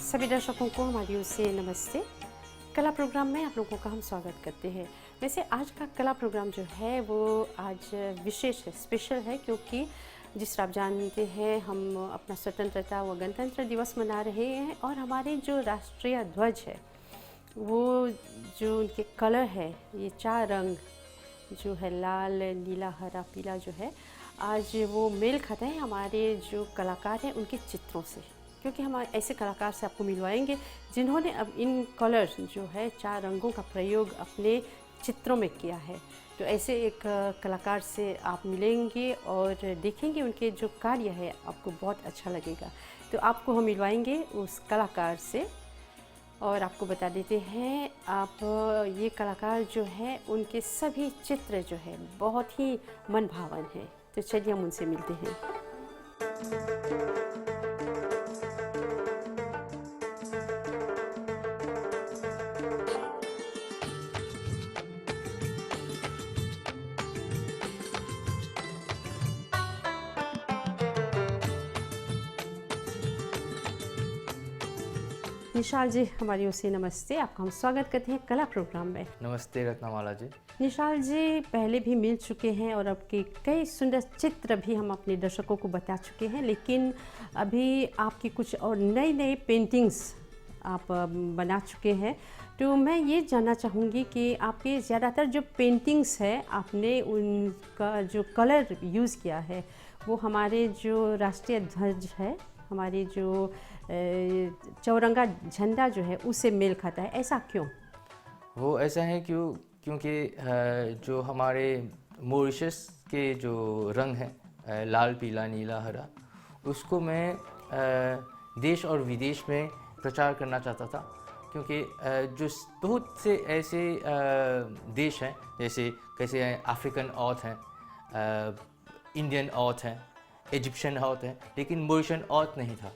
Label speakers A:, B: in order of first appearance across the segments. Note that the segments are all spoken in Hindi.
A: सभी दर्शकों को हमारी ओर से नमस्ते। कला प्रोग्राम में आप लोगों का हम स्वागत करते हैं। वैसे आज का कला प्रोग्राम जो है वो आज विशेष है, स्पेशल है, क्योंकि जिस तरह आप जानते हैं हम अपना स्वतंत्रता व गणतंत्र दिवस मना रहे हैं और हमारे जो राष्ट्रीय ध्वज है वो जो उनके कलर है, ये 4 रंग जो है लाल, नीला, हरा, पीला जो है, आज वो मेल खाता है हमारे जो कलाकार हैं उनके चित्रों से, क्योंकि हम ऐसे कलाकार से आपको मिलवाएंगे जिन्होंने अब इन कलर जो है 4 रंगों का प्रयोग अपने चित्रों में किया है। तो ऐसे एक कलाकार से आप मिलेंगे और देखेंगे उनके जो कार्य है, आपको बहुत अच्छा लगेगा। तो आपको हम मिलवाएंगे उस कलाकार से और आपको बता देते हैं आप ये कलाकार जो है उनके सभी चित्र जो है बहुत ही मनभावन है। तो चलिए हम उनसे मिलते हैं। निशाल जी, हमारी ओर से नमस्ते। आपका हम स्वागत करते हैं कला प्रोग्राम में।
B: नमस्ते रत्नामाला जी।
A: निशाल जी पहले भी मिल चुके हैं और आपके कई सुंदर चित्र भी हम अपने दर्शकों को बता चुके हैं, लेकिन अभी आपकी कुछ और नई नई पेंटिंग्स आप बना चुके हैं। तो मैं ये जानना चाहूँगी कि आपके ज़्यादातर जो पेंटिंग्स है आपने उनका जो कलर यूज़ किया है वो हमारे जो राष्ट्रीय ध्वज है, हमारी जो चौरंगा झंडा जो है उससे मेल खाता है, ऐसा क्यों?
B: वो ऐसा है क्योंकि जो हमारे मॉरिशस के जो रंग हैं लाल, पीला, नीला, हरा, उसको मैं देश और विदेश में प्रचार करना चाहता था, क्योंकि जो बहुत से ऐसे देश हैं, जैसे कैसे अफ्रीकन ऑथ हैं, इंडियन ऑथ हैं, इजिप्शियन ऑथ हैं, लेकिन मॉरिशन ऑथ नहीं था।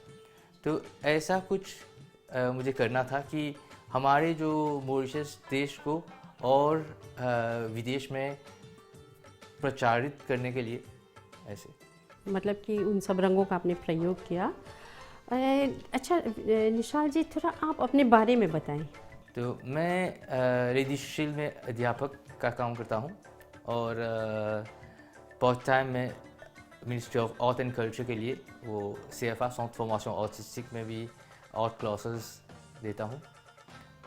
B: तो ऐसा कुछ मुझे करना था कि हमारे जो मॉरिशस देश को और विदेश में प्रचारित करने के लिए ऐसे, मतलब
A: कि उन सब रंगों का आपने प्रयोग किया। अच्छा निशाल जी, थोड़ा आप अपने बारे में बताएं।
B: तो मैं रेडिशल में अध्यापक का काम करता हूँ और पार्ट टाइम में ministry of art and culture के लिए वो CFA सेंटर फॉर्मेशन आर्टिस्टिक में भी आर्ट क्लासेस देता हूँ।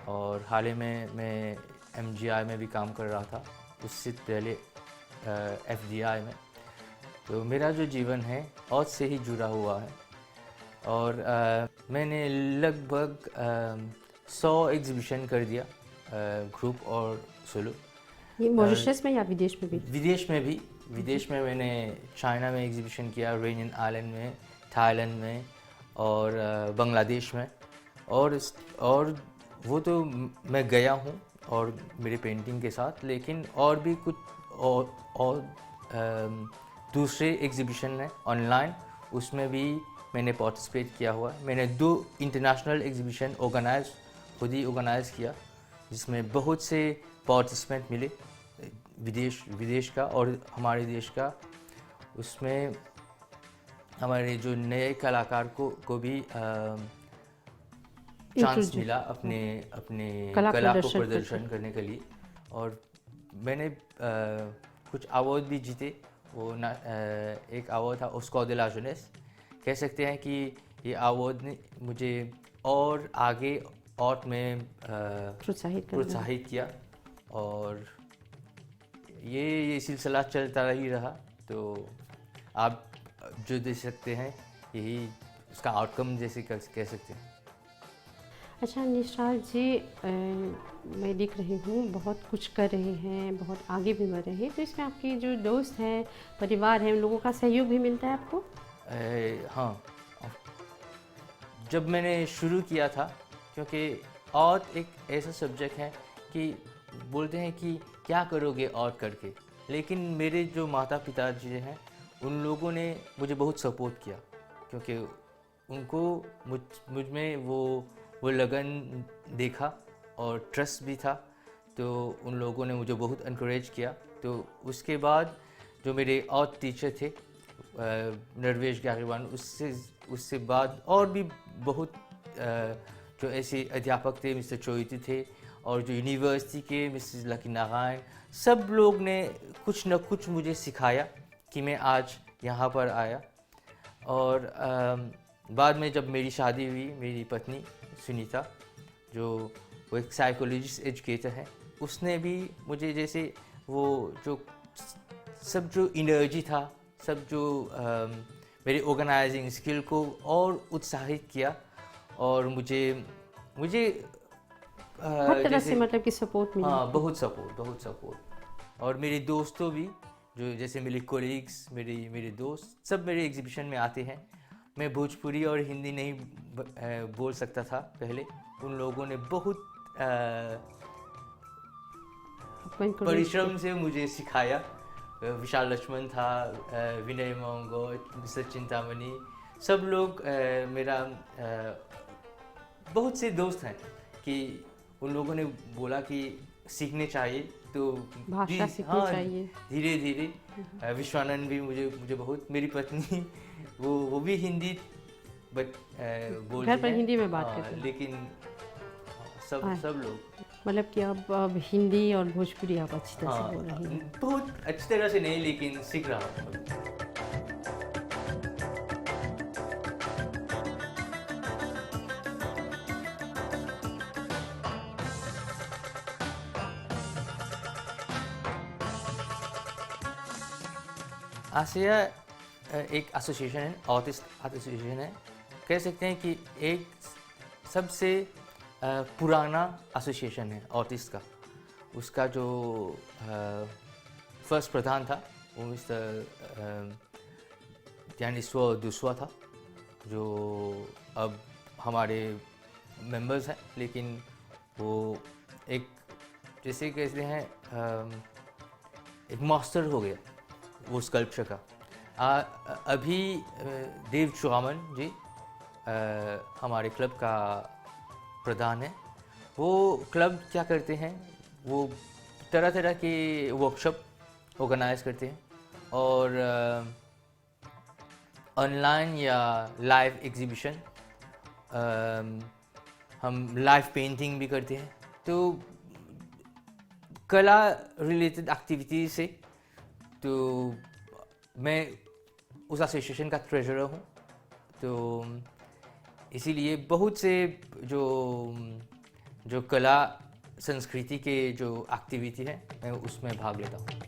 B: और हाल ही में मैं MGI में भी काम कर रहा था, उससे पहले FDI में। तो मेरा जो जीवन है आर्ट से ही जुड़ा हुआ है और मैंने लगभग 100 एग्जीबिशन कर दिया, ग्रुप और सोलो।
A: ये मॉरिशस में या विदेश में भी?
B: विदेश में मैंने चाइना में एग्जीबिशन किया, रेनियन आइलैंड में, थाईलैंड में और बांग्लादेश में। और वो तो मैं गया हूँ और मेरे पेंटिंग के साथ, लेकिन और भी कुछ और दूसरे एग्जीबिशन हैं ऑनलाइन, उसमें भी मैंने पार्टिसिपेट किया हुआ है। मैंने 2 इंटरनेशनल एग्जीबिशन खुद ही ऑर्गेनाइज़ किया, जिसमें बहुत से पार्टिसिपेंट मिले, विदेश का और हमारे देश का। उसमें हमारे जो नए कलाकार को भी चांस मिला अपने कला को प्रदर्शन करने के लिए। और मैंने कुछ अवार्ड भी जीते। वो एक अवार्ड था ऑस्कर दे ला जेनेस। कह सकते हैं कि ये अवार्ड ने मुझे और आगे आर्ट में प्रोत्साहित किया और ये सिलसिला चलता ही रहा। तो आप जो देख सकते हैं यही उसका आउटकम जैसे कह सकते हैं।
A: अच्छा निशाल जी, मैं देख रही हूँ बहुत कुछ कर रहे हैं, बहुत आगे भी बढ़ रहे हैं, तो इसमें आपके जो दोस्त हैं, परिवार हैं, उन लोगों का सहयोग भी मिलता है आपको?
B: हाँ, जब मैंने शुरू किया था, क्योंकि आर्ट एक ऐसा सब्जेक्ट है कि बोलते हैं कि क्या करोगे आर्ट करके, लेकिन मेरे जो माता पिता जी हैं उन लोगों ने मुझे बहुत सपोर्ट किया, क्योंकि उनको मुझ में वो लगन देखा और ट्रस्ट भी था। तो उन लोगों ने मुझे बहुत इनकरेज किया। तो उसके बाद जो मेरे आर्ट टीचर थे नरवेश गारीवान, उससे बाद और भी बहुत जो ऐसे अध्यापक थे, मिस्टर चोइती थे, और जो यूनिवर्सिटी के मिसेस लकी नारायण, सब लोग ने कुछ न कुछ मुझे सिखाया कि मैं आज यहाँ पर आया। और बाद में जब मेरी शादी हुई, मेरी पत्नी सुनीता, जो वो एक साइकोलॉजिस्ट एजुकेटर है, उसने भी मुझे जैसे वो जो सब जो एनर्जी था, सब जो मेरी ऑर्गेनाइजिंग स्किल को और उत्साहित किया। और मुझे
A: हर तरह से मतलब कि सपोर्ट मिला।
B: हाँ, बहुत सपोर्ट। और मेरे दोस्तों भी, जो जैसे मेरे कोलीग्स, मेरे दोस्त सब मेरे एग्जीबिशन में आते हैं। मैं भोजपुरी और हिंदी नहीं बोल सकता था पहले, उन लोगों ने बहुत परिश्रम से मुझे सिखाया। विशाल लक्ष्मण था, विनय मोंगो, मिस्टर चिंतामणि, सब लोग मेरा बहुत से दोस्त हैं कि उन लोगों ने बोला कि सीखने चाहिए, तो
A: भाषा सीखनी चाहिए
B: धीरे धीरे। विश्वानंद भी मुझे बहुत, मेरी पत्नी वो भी हिंदी बोलती
A: घर पर
B: है,
A: हिंदी में बात करते हैं,
B: लेकिन सब लोग
A: मतलब कि अब हिंदी और भोजपुरी आप अच्छी तरह से बोल रही हैं।
B: बहुत अच्छी तरह से नहीं, लेकिन सीख रहा हूँ। आसिया एक एसोसिएशन है, ऑटिस्ट एसोसिएशन है, कह सकते हैं कि एक सबसे पुराना एसोसिएशन है ऑटिस्ट का। उसका जो फर्स्ट प्रधान था वो मिस्टर ज्ञानेश्वर दुस्वा था, जो अब हमारे मेंबर्स हैं, लेकिन वो एक जैसे कहते हैं एक मास्टर हो गया वो स्कल्पचर का। अभी देव चुरामन जी हमारे क्लब का प्रधान है। वो क्लब क्या करते हैं, वो तरह तरह के वर्कशॉप ऑर्गेनाइज करते हैं, और ऑनलाइन या लाइव एग्जीबिशन, हम लाइव पेंटिंग भी करते हैं। तो कला रिलेटेड एक्टिविटीज से, तो मैं उस एसोसिएशन का ट्रेजरर हूँ, तो इसीलिए बहुत से जो कला संस्कृति के जो एक्टिविटी है, मैं उसमें भाग लेता हूँ।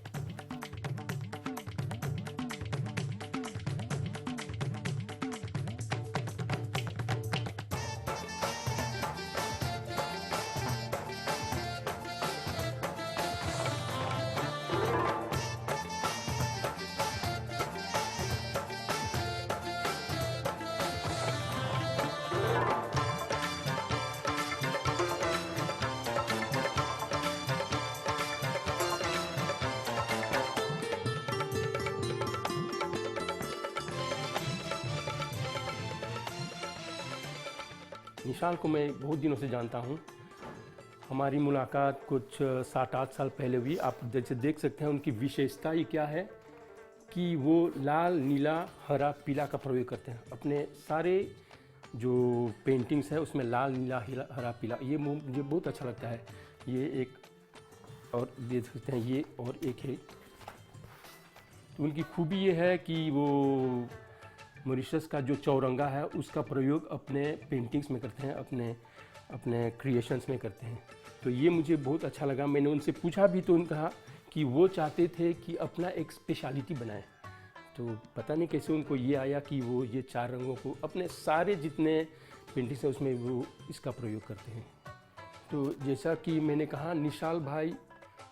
C: निशाल को मैं बहुत दिनों से जानता हूँ। हमारी मुलाकात कुछ 7-8 साल पहले हुई। आप जैसे देख सकते हैं उनकी विशेषता ही क्या है कि वो लाल, नीला, हरा, पीला का प्रयोग करते हैं। अपने सारे जो पेंटिंग्स है उसमें लाल, नीला, हरा, पीला, ये मुझे बहुत अच्छा लगता है। ये एक और देख सकते हैं, ये और एक है। तो उनकी खूबी ये है कि वो मॉरिशस का जो चौरंगा है उसका प्रयोग अपने पेंटिंग्स में करते हैं, अपने क्रिएशंस में करते हैं। तो ये मुझे बहुत अच्छा लगा। मैंने उनसे पूछा भी तो उन्होंने कहा कि वो चाहते थे कि अपना एक स्पेशलिटी बनाए। तो पता नहीं कैसे उनको ये आया कि वो ये 4 रंगों को अपने सारे जितने पेंटिंग्स हैं उसमें वो इसका प्रयोग करते हैं। तो जैसा कि मैंने कहा, निशाल भाई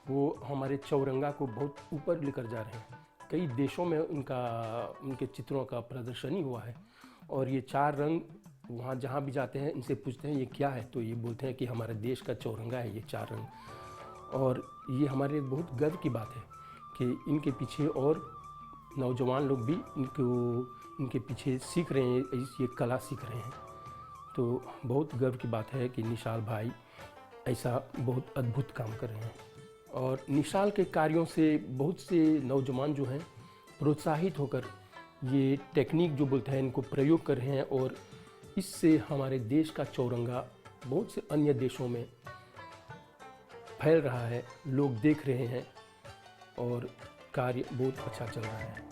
C: वो हमारे चौरंगा को बहुत ऊपर लेकर जा रहे हैं। कई देशों में उनके चित्रों का प्रदर्शनी हुआ है, और ये 4 रंग वहाँ जहाँ भी जाते हैं इनसे पूछते हैं ये क्या है, तो ये बोलते हैं कि हमारे देश का चौरंगा है ये 4 रंग। और ये हमारे बहुत गर्व की बात है कि इनके पीछे और नौजवान लोग भी इनके पीछे सीख रहे हैं, ये कला सीख रहे हैं। तो बहुत गर्व की बात है कि निशाल भाई ऐसा बहुत अद्भुत काम कर रहे हैं। और निशाल के कार्यों से बहुत से नौजवान जो हैं प्रोत्साहित होकर ये टेक्निक जो बोलते हैं इनको प्रयोग कर रहे हैं, और इससे हमारे देश का चौरंगा बहुत से अन्य देशों में फैल रहा है, लोग देख रहे हैं और कार्य बहुत अच्छा चल रहा है।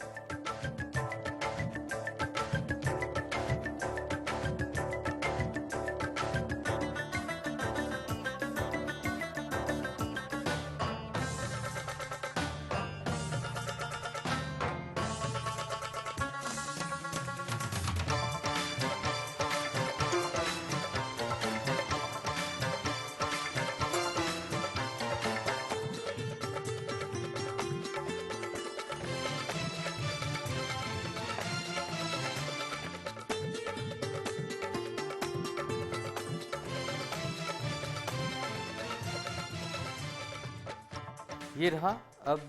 B: ये रहा। अब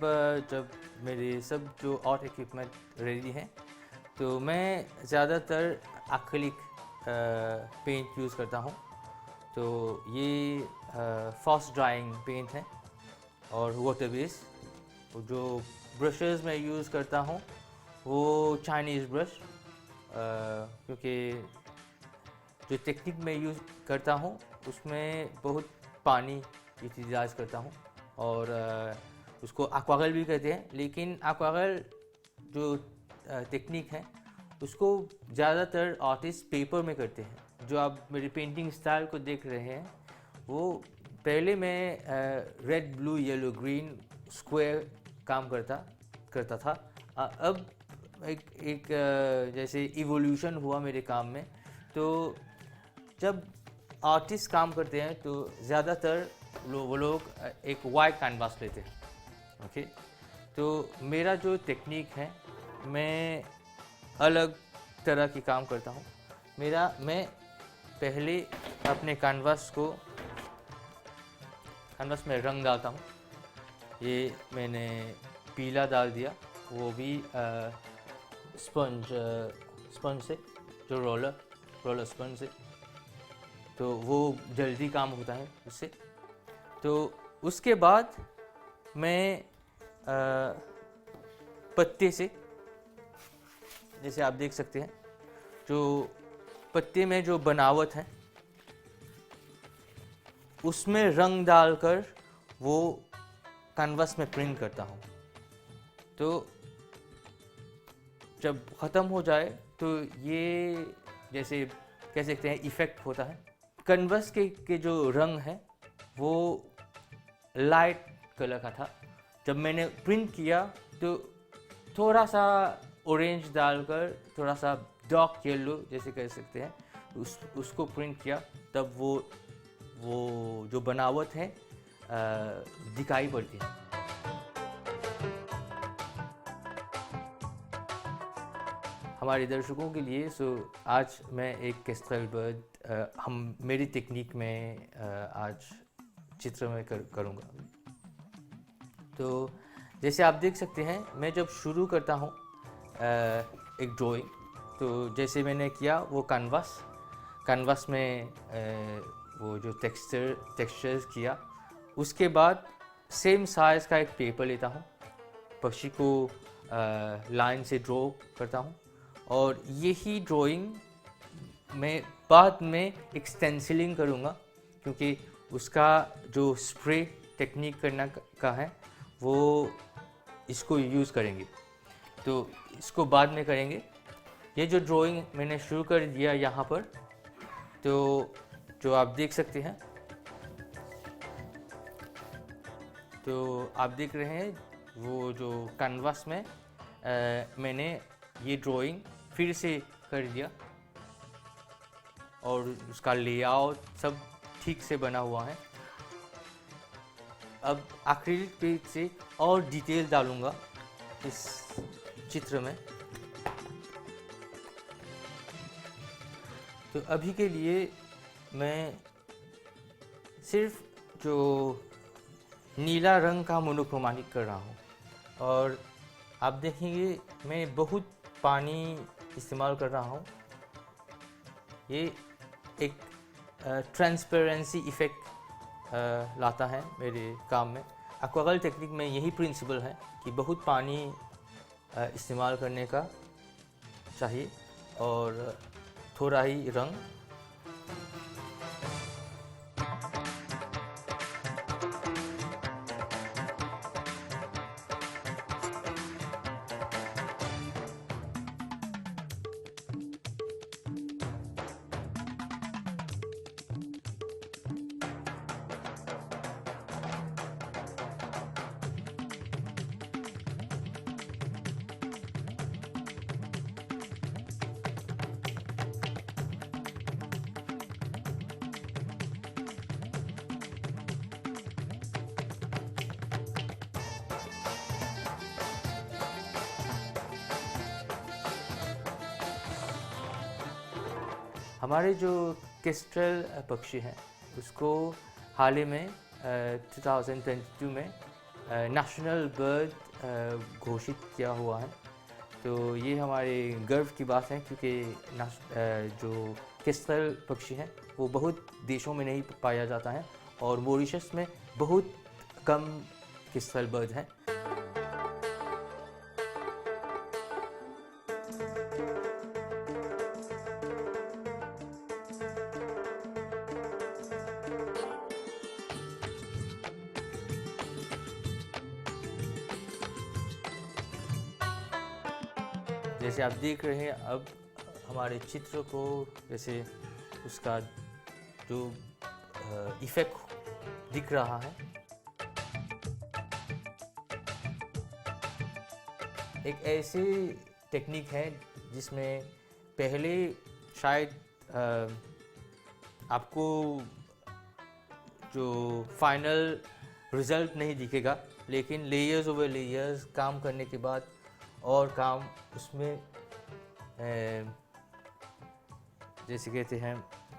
B: जब मेरे सब जो आर्ट इक्विपमेंट रेडी हैं तो मैं ज़्यादातर एक्रिलिक पेंट यूज़ करता हूँ। तो ये फास्ट ड्राइंग पेंट है और वाटर बेस। जो ब्रशेस मैं यूज़ करता हूँ वो चाइनीज़ ब्रश, क्योंकि जो टेक्निक मैं यूज़ करता हूँ उसमें बहुत पानी यूटिलाइज करता हूँ और उसको एक्वारेल भी कहते हैं। लेकिन एक्वारेल जो टेक्निक है उसको ज़्यादातर आर्टिस्ट पेपर में करते हैं। जो आप मेरी पेंटिंग स्टाइल को देख रहे हैं वो पहले मैं red blue yellow green square काम करता था। अब एक जैसे इवोल्यूशन हुआ मेरे काम में। तो जब आर्टिस्ट काम करते हैं तो ज़्यादातर वो लोग एक वाइट कैनवास लेते हैं। ओके, तो मेरा जो टेक्निक है मैं अलग तरह की काम करता हूँ। मैं पहले अपने कैनवास में रंग डालता हूँ। ये मैंने पीला डाल दिया, वो भी स्पंज से, जो रोलर स्पंज से। तो वो जल्दी काम होता है उससे। तो उसके बाद मैं पत्ते से, जैसे आप देख सकते हैं, जो पत्ते में जो बनावट है उसमें रंग डालकर वो कैनवास में प्रिंट करता हूँ। तो जब ख़त्म हो जाए तो ये जैसे कह सकते हैं इफ़ेक्ट होता है। कैनवास के जो रंग है वो लाइट कलर का था। जब मैंने प्रिंट किया तो थोड़ा सा ऑरेंज डालकर, थोड़ा सा डार्क येलो जैसे कह सकते हैं, उसको प्रिंट किया। तब वो जो बनावट है दिखाई पड़ती है। हमारे दर्शकों के लिए आज मैं एक केस्ट्रेल बर्ड मेरी टेक्निक में आज चित्र में करूँगा। तो जैसे आप देख सकते हैं, मैं जब शुरू करता हूँ एक ड्राइंग, तो जैसे मैंने किया वो कैनवास में वो जो टेक्सचर्स किया, उसके बाद सेम साइज़ का एक पेपर लेता हूँ, पक्षी को लाइन से ड्रॉ करता हूँ और यही ड्राइंग मैं बाद में एक स्टेंसिलिंग करूँगा, क्योंकि उसका जो स्प्रे टेक्निक करना का है वो इसको यूज़ करेंगे। तो इसको बाद में करेंगे। ये जो ड्राइंग मैंने शुरू कर दिया यहाँ पर, तो जो आप देख सकते हैं, तो आप देख रहे हैं वो जो कैनवास में मैंने ये ड्राइंग फिर से कर दिया और उसका लेआउट सब ठीक से बना हुआ है। अब एक्रिलिक पेंट से और डिटेल डालूंगा इस चित्र में। तो अभी के लिए मैं सिर्फ जो नीला रंग का मोनोक्रोमैटिक कर रहा हूँ और आप देखेंगे मैं बहुत पानी इस्तेमाल कर रहा हूँ। ये एक ट्रांसपेरेंसी इफ़ेक्ट लाता है मेरे काम में। एक्वारेल टेक्निक में यही प्रिंसिपल है कि बहुत पानी इस्तेमाल करने का चाहिए और थोड़ा ही रंग। हमारे जो केस्ट्रल पक्षी हैं उसको हाल ही में 2022 में नेशनल बर्ड घोषित किया हुआ है। तो ये हमारे गर्व की बात है क्योंकि जो केस्ट्रल पक्षी हैं वो बहुत देशों में नहीं पाया जाता है और मॉरिशस में बहुत कम केस्ट्रल बर्ड हैं। जैसे आप देख रहे हैं अब हमारे चित्र को, जैसे उसका जो इफेक्ट दिख रहा है, एक ऐसी टेक्निक है जिसमें पहले शायद आपको जो फाइनल रिजल्ट नहीं दिखेगा, लेकिन लेयर्स ओवर लेयर्स काम करने के बाद और काम उसमें जैसे कहते हैं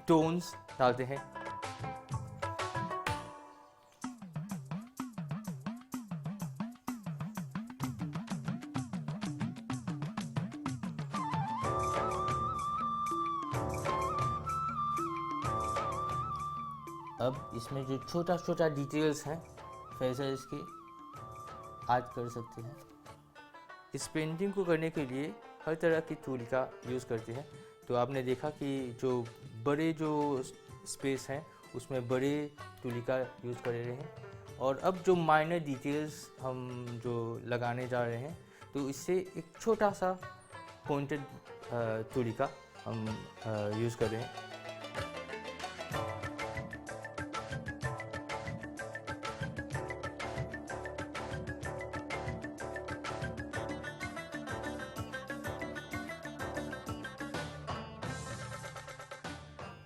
B: टोन्स डालते हैं। अब इसमें जो छोटा छोटा डिटेल्स हैं फेज़र्स के ऐड कर सकते हैं। इस पेंटिंग को करने के लिए हर तरह की टूल का यूज़ करते हैं। तो आपने देखा कि जो बड़े जो स्पेस हैं उसमें बड़े टूल का यूज़ कर रहे हैं, और अब जो माइनर डिटेल्स हम जो लगाने जा रहे हैं तो इससे एक छोटा सा पॉइंटेड टूल का हम यूज़ कर रहे हैं।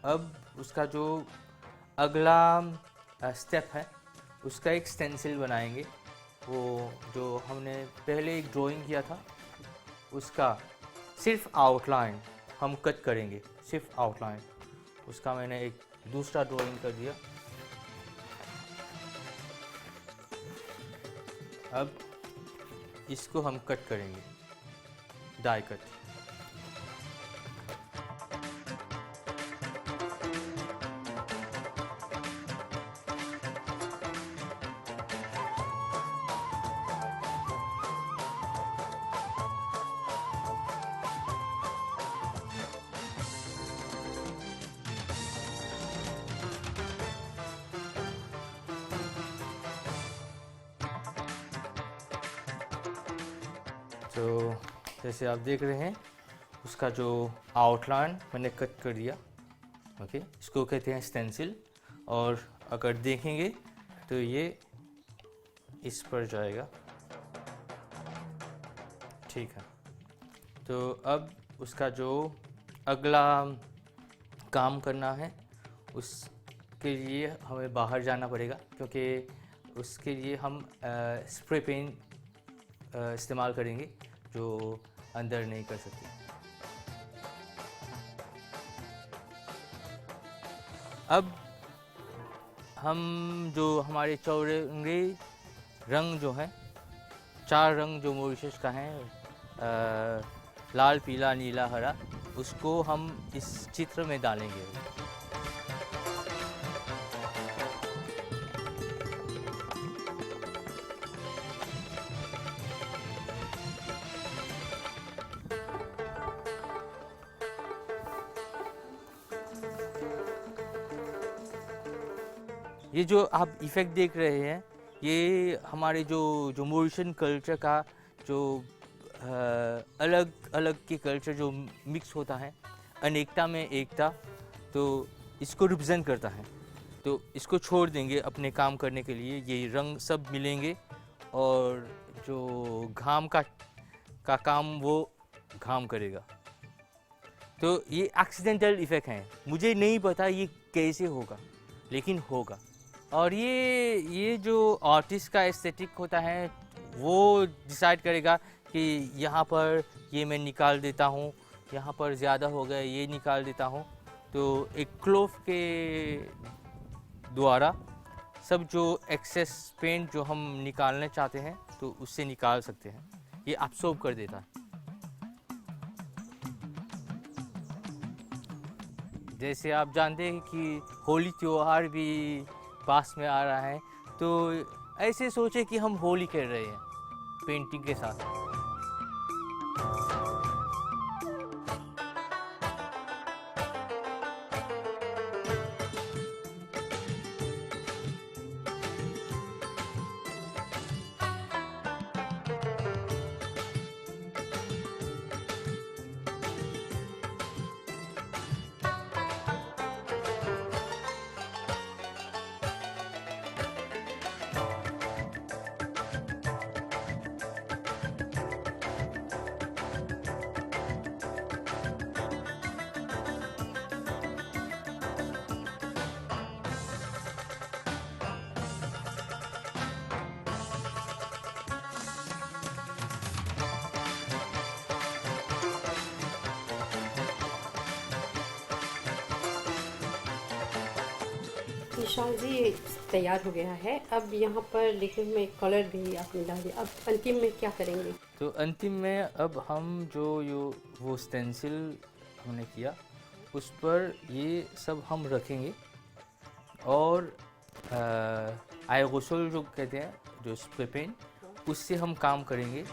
B: अब उसका जो अगला स्टेप है उसका एक स्टेंसिल बनाएंगे। वो जो हमने पहले एक ड्राइंग किया था उसका सिर्फ आउटलाइन हम कट करेंगे, सिर्फ आउटलाइन। उसका मैंने एक दूसरा ड्राइंग कर दिया। अब इसको हम कट करेंगे, डाई कट। तो जैसे आप देख रहे हैं उसका जो आउटलाइन मैंने कट कर दिया। ओके, इसको कहते हैं स्टेंसिल। और अगर देखेंगे तो ये इस पर जाएगा। ठीक है, तो अब उसका जो अगला काम करना है उसके लिए हमें बाहर जाना पड़ेगा, क्योंकि उसके लिए हम स्प्रे पेंट इस्तेमाल करेंगे जो अंदर नहीं कर सकते। अब हम जो हमारे चौरंगी रंग जो है, 4 रंग जो मॉरिशस का है, लाल, पीला, नीला, हरा, उसको हम इस चित्र में डालेंगे। ये जो आप इफ़ेक्ट देख रहे हैं ये हमारे जो मॉरिशन कल्चर का जो अलग अलग के कल्चर जो मिक्स होता है, अनेकता में एकता, तो इसको रिप्रेजेंट करता है। तो इसको छोड़ देंगे अपने काम करने के लिए, ये रंग सब मिलेंगे और जो घाम का काम वो घाम करेगा। तो ये एक्सीडेंटल इफ़ेक्ट हैं, मुझे नहीं पता ये कैसे होगा, लेकिन होगा। और ये जो आर्टिस्ट का एस्थेटिक होता है वो डिसाइड करेगा कि यहाँ पर ये मैं निकाल देता हूँ, यहाँ पर ज़्यादा हो गया ये निकाल देता हूँ। तो एक क्लोव के द्वारा सब जो एक्सेस पेंट जो हम निकालना चाहते हैं तो उससे निकाल सकते हैं। ये अब्सॉर्ब कर देता है। जैसे आप जानते हैं कि होली त्योहार भी पास में आ रहा है, तो ऐसे सोचे कि हम होली खेल रहे हैं पेंटिंग के साथ।
A: विशाल जी, ये तैयार हो गया है। अब यहाँ पर लिक्विड में कलर भी आपने डाल दिया। अब अंतिम में क्या करेंगे?
B: तो अंतिम में अब हम जो वो स्टेंसिल हमने किया उस पर ये सब हम रखेंगे और आएरोसोल जो कहते हैं, जो स्प्रे पेंट, उससे हम काम करेंगे।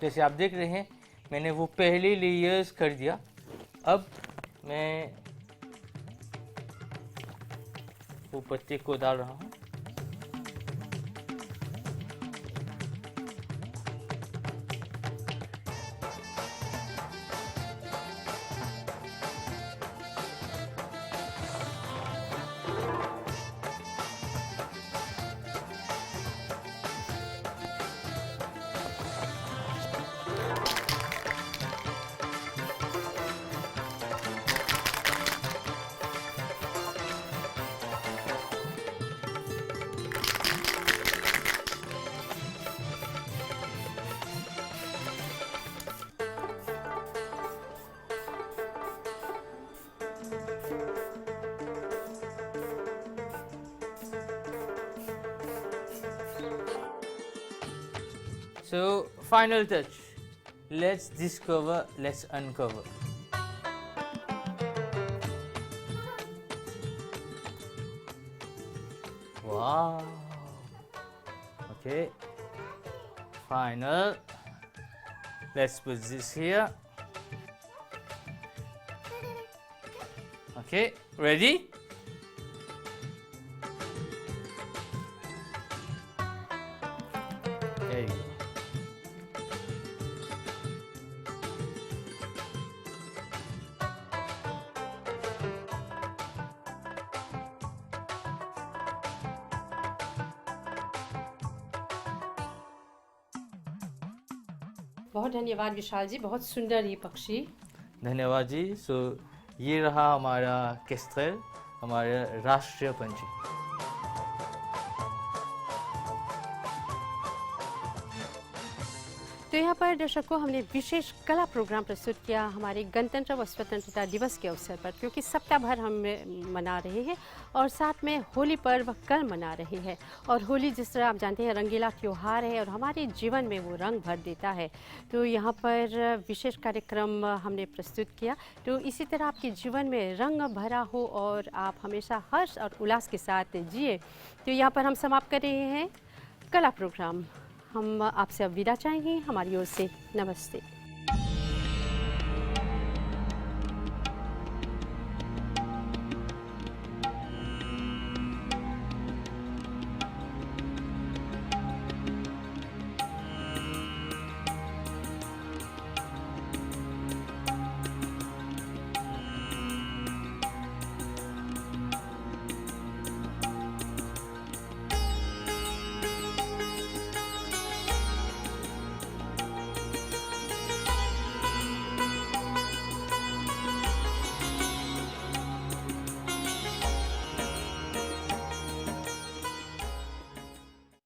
B: जैसे आप देख रहे हैं मैंने वो पहले लेयर्स कर दिया। अब मैं वो पत्ते को डाल रहा हूँ। So final touch. Let's discover, let's uncover. Wow. Okay. Final. Let's put this here. Okay, ready? There you go.
A: बहुत धन्यवाद विशाल जी, बहुत सुंदर ये पक्षी।
B: धन्यवाद जी। सो ये रहा हमारा केस्ट्रेल, हमारा राष्ट्रीय पंछी।
A: तो यहाँ पर दर्शकों हमने विशेष कला प्रोग्राम प्रस्तुत किया हमारे गणतंत्र व स्वतंत्रता दिवस के अवसर पर, क्योंकि सप्ताह भर हम मना रहे हैं और साथ में होली पर्व कल मना रहे हैं। और होली जिस तरह आप जानते हैं रंगीला त्यौहार है और हमारे जीवन में वो रंग भर देता है। तो यहाँ पर विशेष कार्यक्रम हमने प्रस्तुत किया। तो इसी तरह आपके जीवन में रंग भरा हो और आप हमेशा हर्ष और उल्लास के साथ जिए। तो यहाँ पर हम समाप्त कर रहे हैं कला प्रोग्राम। हम आपसे अब विदा चाहेंगे। हमारी ओर से नमस्ते।